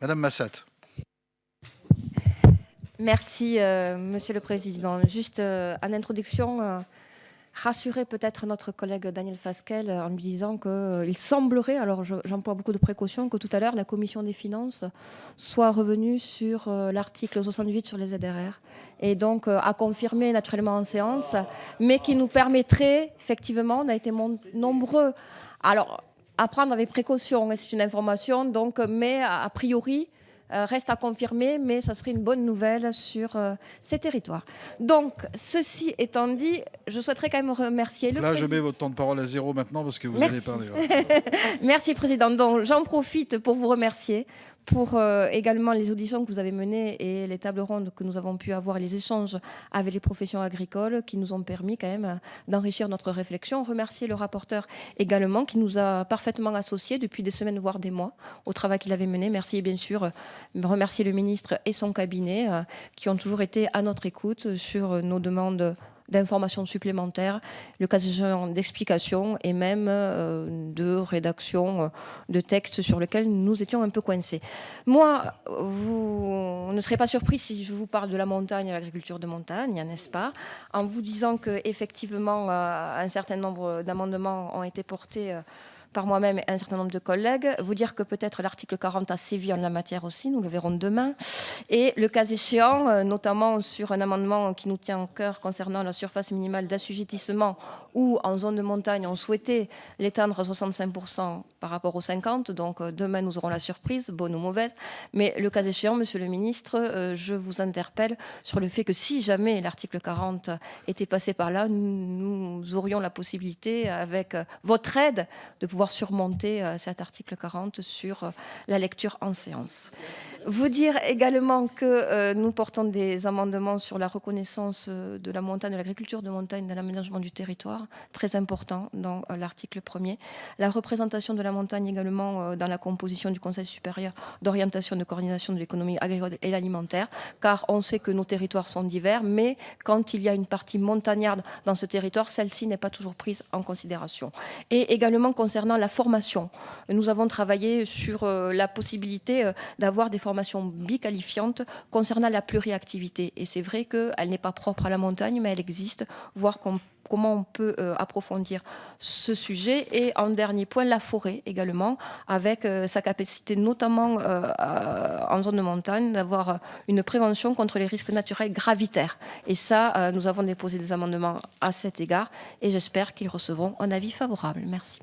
Madame Massat. Merci, Monsieur le Président. Juste en introduction, rassurer peut-être notre collègue Daniel Fasquelle en lui disant qu'il semblerait, alors j'emploie beaucoup de précautions, que tout à l'heure la Commission des finances soit revenue sur l'article 68 sur les ZRR et donc à confirmer naturellement en séance, mais qui nous permettrait, effectivement, on a été nombreux, alors à prendre avec précaution, et c'est une information, donc, mais a priori, reste à confirmer, mais ça serait une bonne nouvelle sur ces territoires. Donc, ceci étant dit, je souhaiterais quand même remercier le Là, je président. mets votre temps de parole à 0 maintenant parce que vous allez Merci. parler. Merci, Président. Donc, j'en profite pour vous remercier pour également les auditions que vous avez menées et les tables rondes que nous avons pu avoir et les échanges avec les professions agricoles qui nous ont permis quand même d'enrichir notre réflexion. Remercier le rapporteur également qui nous a parfaitement associés depuis des semaines, voire des mois, au travail qu'il avait mené. Merci et bien sûr remercier le ministre et son cabinet qui ont toujours été à notre écoute sur nos demandes d'informations supplémentaires, le cas échéant d'explications et même de rédaction de textes sur lesquels nous étions un peu coincés. Moi, vous ne serez pas surpris si je vous parle de la montagne et l'agriculture de montagne, n'est-ce pas? En vous disant qu'effectivement, un certain nombre d'amendements ont été portés par moi-même et un certain nombre de collègues, vous dire que peut-être l'article 40 a sévi en la matière aussi, nous le verrons demain, et le cas échéant, notamment sur un amendement qui nous tient au cœur concernant la surface minimale d'assujettissement, où en zone de montagne, on souhaitait l'étendre à 65% par rapport aux 50%, donc demain nous aurons la surprise, bonne ou mauvaise, mais le cas échéant, Monsieur le Ministre, je vous interpelle sur le fait que si jamais l'article 40 était passé par là, nous aurions la possibilité, avec votre aide, de pouvoir surmonter cet article 40 sur la lecture en séance. Vous dire également que nous portons des amendements sur la reconnaissance de la montagne, de l'agriculture de montagne dans l'aménagement du territoire, très important dans l'article 1er. La représentation de la montagne également dans la composition du Conseil supérieur d'orientation et de coordination de l'économie agricole et alimentaire, car on sait que nos territoires sont divers, mais quand il y a une partie montagnarde dans ce territoire, celle-ci n'est pas toujours prise en considération. Et également concernant la formation, nous avons travaillé sur la possibilité d'avoir des formations biqualifiantes concernant la pluriactivité. Et c'est vrai qu'elle n'est pas propre à la montagne, mais elle existe, voir comment on peut approfondir ce sujet. Et en dernier point, la forêt également, avec sa capacité notamment en zone de montagne d'avoir une prévention contre les risques naturels gravitaires. Et ça, nous avons déposé des amendements à cet égard et j'espère qu'ils recevront un avis favorable. Merci.